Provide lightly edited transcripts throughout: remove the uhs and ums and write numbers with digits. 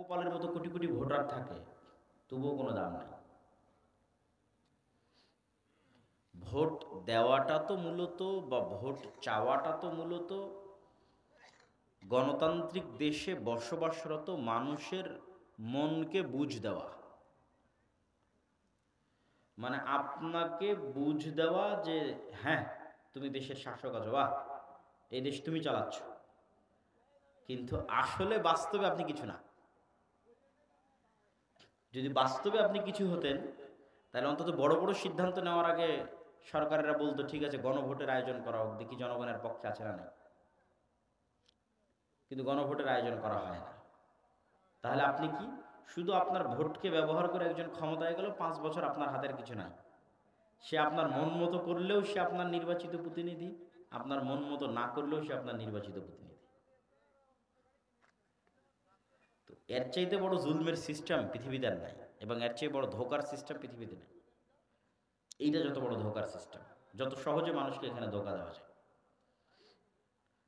পঙ্গপালের মতো কোটি কোটি ভোটার থাকে, তবুও কোনো দাম নাই। ভোট দেওয়াটা তো মূলত, বা ভোট চাওয়াটা তো মূলত গণতান্ত্রিক দেশে বসবাসরত মানুষের মনকে বুঝ দেওয়া। মানে আপনাকে বুঝ দেওয়া যে হ্যাঁ, তুমি দেশের শাসক আছো, বাহ, এই দেশ তুমি চালাচ্ছ, কিন্তু আসলে বাস্তবে আপনি কিছু না। যদি বাস্তবে আপনি কিছু হতেন, তাহলে অন্তত বড় বড় সিদ্ধান্ত নেওয়ার আগে সরকারেরা বলতো ঠিক আছে গণভোটের আয়োজন করা হোক, দেখি জনগণের পক্ষে আছে না নাই। কিন্তু গণভোটের আয়োজন করা হয় না। তাহলে আপনি কি শুধু আপনার ভোটকে ব্যবহার করে একজন ক্ষমতায় গেল, 5 বছর আপনার হাতের কিছু নাই। সে আপনার মন মতো করলেও সে আপনার নির্বাচিত প্রতিনিধি, আপনার মন মতো না করলেও সে আপনার নির্বাচিত প্রতিনিধি। তো এর চাইতে বড় জুলমের সিস্টেম পৃথিবীতে আর নাই, এবং এর চেয়ে বড় ধোকার সিস্টেম পৃথিবীতে নেই। এইটা যত বড় ধোকার সিস্টেম, যত সহজে মানুষকে এখানে ধোকা দেওয়া যায়।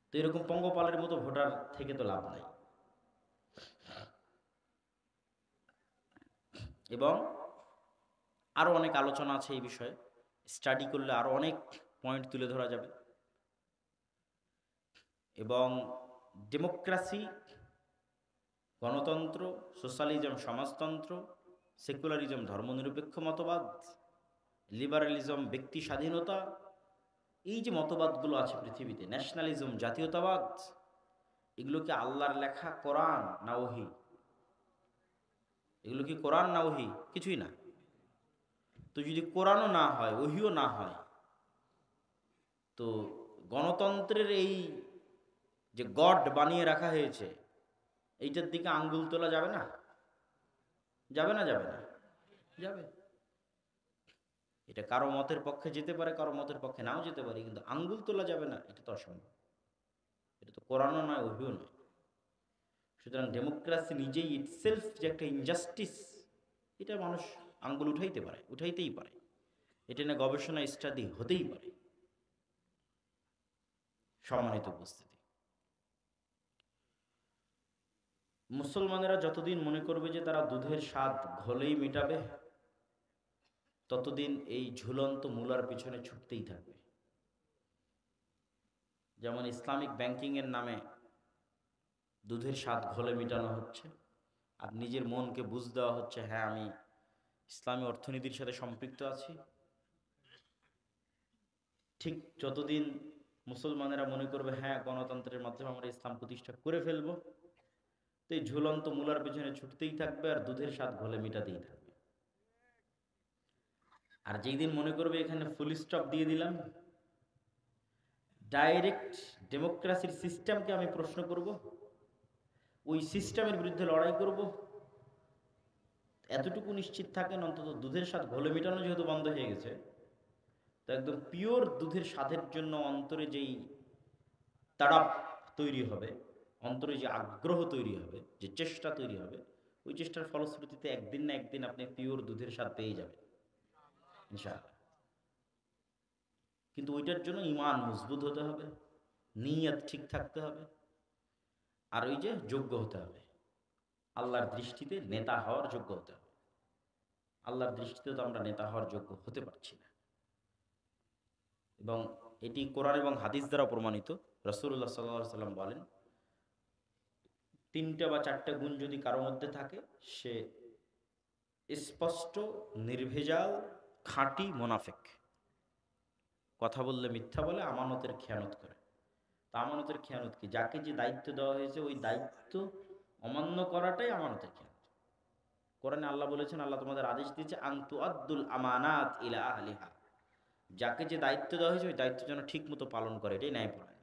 তো এরকম পঙ্গপালের মতো ভোটার থেকে তো লাভ নাই। এবং আরো অনেক আলোচনা আছে এই বিষয়ে, স্টাডি করলে আরো অনেক পয়েন্ট তুলে ধরা যাবে। এবং ডেমোক্রেসি, গণতন্ত্র, সোশ্যালিজম সমাজতন্ত্র, সেকুলারিজম ধর্মনিরপেক্ষ মতবাদ, লিবারালিজম ব্যক্তি স্বাধীনতা, এই যে মতবাদগুলো আছে পৃথিবীতে, ন্যাশনালিজম জাতীয়তাবাদ, এগুলো কি আল্লাহর লেখা কোরআন না ওহী? এগুলো কি কোরআন না ওহী? কিছুই না। তো যদি কোরআনও না হয়, ওহীও না হয়, তো গণতন্ত্রের এই যে গড বানিয়ে রাখা হয়েছে, এইটার দিকে আঙ্গুল তোলা যাবে না? যাবে না? যাবে না? যাবে। এটা কারো মতের পক্ষে যেতে পারে, কারো মতের পক্ষে নাও যেতে পারে, কিন্তু আঙ্গুল তোলা যাবে না, এটা তো অসম্ভব। এটা তো কোরআনও নয়, ওহীও নয়। সুতরাং ডেমোক্রেসি নিজেই ইটসেলফ যে একটা ইনজাস্টিস, এটা মানুষ আঙ্গুল উঠাইতে পারে, উঠাইতেই পারে। এটা নিয়ে গবেষণা স্টাডি হতেই পারে। সম্মানিত উপস্থিতি, মুসলমানেরা যতদিন মনে করবে যে তারা দুধের স্বাদ ঘোলেই মেটাবে, ততদিন এই ঝুলন্ত মূলার পিছনে ছুটতেই থাকবে। যেমন ইসলামিক ব্যাংকিং এর নামে দুধের স্বাদ ঘোলে মেটানো হচ্ছে, আর নিজের মনকে বুঝ দেওয়া হচ্ছে হ্যাঁ আমি ইসলামী অর্থনীতির সাথে সম্পৃক্ত আছি। ঠিক যতদিন মুসলমানেরা মনে করবে হ্যাঁ গণতন্ত্রের মাধ্যমে আমরা ইসলাম প্রতিষ্ঠা করে ফেলবো, তো এই ঝুলন্ত মূলার পেছনে ছুটতেই থাকবে আর দুধের স্বাদ ঘোলে মেটাতেই থাকবে। আর যেই দিন মনে করবে এখানে ফুল স্টপ দিয়ে দিলাম, ডাইরেক্ট ডেমোক্রেসির সিস্টেমকে আমি প্রশ্ন করব, ওই সিস্টেমের বিরুদ্ধে লড়াই করব, এতটুকু নিশ্চিত থাকেন অন্তত দুধের স্বাদ ঘোলে মেটানো যেহেতু বন্ধ হয়ে গেছে, তো একদম পিওর দুধের স্বাদের জন্য অন্তরে যেই তাড়াপ তৈরি হবে, অন্তরে যে আগ্রহ তৈরি হবে, যে চেষ্টা তৈরি হবে, ওই চেষ্টার ফলশ্রুতিতে একদিন না একদিন আপনি পিওর দুধের স্বাদ পেয়ে যাবেন ইনশাআল্লাহ। কিন্তু ওইটার জন্য ঈমান মজবুত হতে হবে, নিয়ত ঠিক থাকতে হবে, আর ওই যে যোগ্য হতে হবে, আল্লাহর দৃষ্টিতে নেতা হওয়ার যোগ্য হতে হবে। আল্লাহর দৃষ্টিতে তো আমরা নেতা হওয়ার যোগ্য হতে পারছি না। এবং এটি কোরআন এবং হাদিস দ্বারা প্রমাণিত। রাসূলুল্লাহ সাল্লাল্লাহু আলাইহি ওয়াসাল্লাম বলেন, 3টা বা 4টা গুণ যদি কারো মধ্যে থাকে, সে স্পষ্ট, নির্ভেজাল, খাঁটি মুনাফিক। কথা বললে মিথ্যা বলে, আমানতের খেয়ানত করে। তা আমানতের খেয়ানত কি? যাকে যে দায়িত্ব দেওয়া হয়েছে ওই দায়িত্ব অমান্য করাটাই আমানতের খেয়ানত। কোরআনে আল্লাহ বলেছেন, আল্লাহ তোমাদের আদেশ দিয়েছে আনতু আদ্দুল আমানাত ইলা আহলিহা, যাকে যে দায়িত্ব দেওয়া হয়েছে ওই দায়িত্ব যেন ঠিক মতো পালন করে, এটাই ন্যায়পরায়ণ।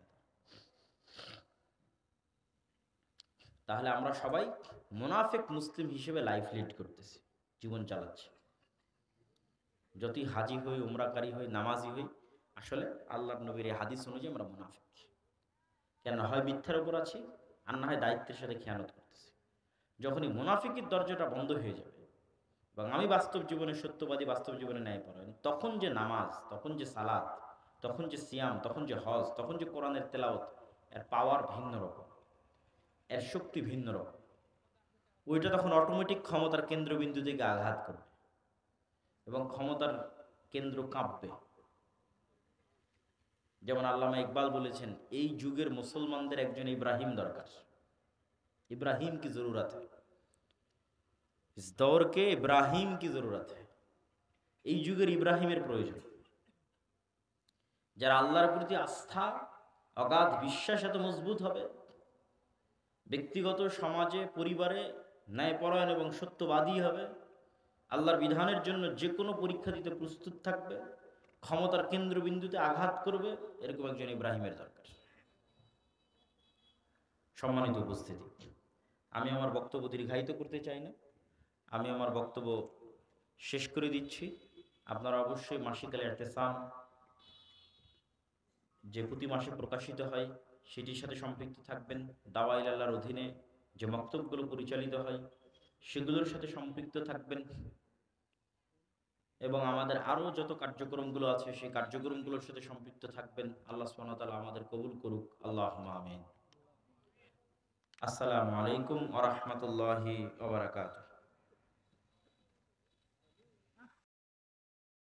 তাহলে আমরা সবাই মুনাফিক মুসলিম হিসেবে লাইফ লিড করতেছি, জীবন চালাচ্ছি। যতই হাজি হই, উমরাকারী হই, নামাজি হই, আসলে আল্লাহর নবীর এই হাদিস অনুযায়ী আমরা মুনাফিক। কেন? হয় মিথ্যার উপর আছি, আর না হয় দায়িত্বের সাথে খেয়ানত করতেছি। যখনই মুনাফিকের দরজাটা বন্ধ হয়ে যাবে এবং আমি বাস্তব জীবনে সত্যবাদী, বাস্তব জীবনে ন্যায়পরায়ণ, তখন যে নামাজ, তখন যে সালাত, তখন যে সিয়াম, তখন যে হজ, তখন যে কোরআনের তেলাওয়াত, এর পাওয়ার ভিন্ন রকম, এর শক্তি ভিন্ন রকম। ওইটা তখন অটোমেটিক ক্ষমতার কেন্দ্রবিন্দু থেকে আঘাত করবে এবং ক্ষমতার কেন্দ্র কাঁপবে। যেমন আল্লামা ইকবাল বলেছেন, এই যুগের মুসলমানদের একজন ইব্রাহিম দরকার। ইব্রাহিম কি জরুরত है, इस दौर के इब्राहिम की जरूरत है। এই যুগের ইব্রাহিমের প্রয়োজন, যারা আল্লাহর প্রতি আস্থা, অগাধ বিশ্বাস এত মজবুত হবে, ব্যক্তিগত, সমাজে, পরিবারে ন্যায়পরায়ণ এবং সত্যবাদী হবে, আল্লাহর বিধানের জন্য যে কোনো পরীক্ষা দিতে প্রস্তুত থাকবে, ক্ষমতার কেন্দ্রবিন্দুতে আঘাত করবে, এরকম একজন ইব্রাহিমের দরকার। সম্মানিত উপস্থিতি, আমি আমার বক্তব্য দীর্ঘায়িত করতে চাই না, আমি আমার বক্তব্য শেষ করে দিচ্ছি। আপনারা অবশ্যই মাসিক আল ইতিসাম যে প্রতি মাসে প্রকাশিত হয় সেটির সাথে সম্পৃক্ত থাকবেন। দাওয়াইল আল্লাহর অধীনে যে মক্তবগুলো পরিচালিত হয় সেগুলোর সাথে সম্পৃক্ত থাকবেন এবং আমাদের আরও যত কার্যক্রমগুলো আছে সেই কার্যক্রমগুলোর সাথে সম্পৃক্ত থাকবেন। আল্লাহ সুবহানাহু ওয়া তাআলা আমাদের কবুল করুক, আল্লাহুম্মা আমিন। আসসালামু আলাইকুম ওয়া রাহমাতুল্লাহি ওয়া বারাকাতুহু।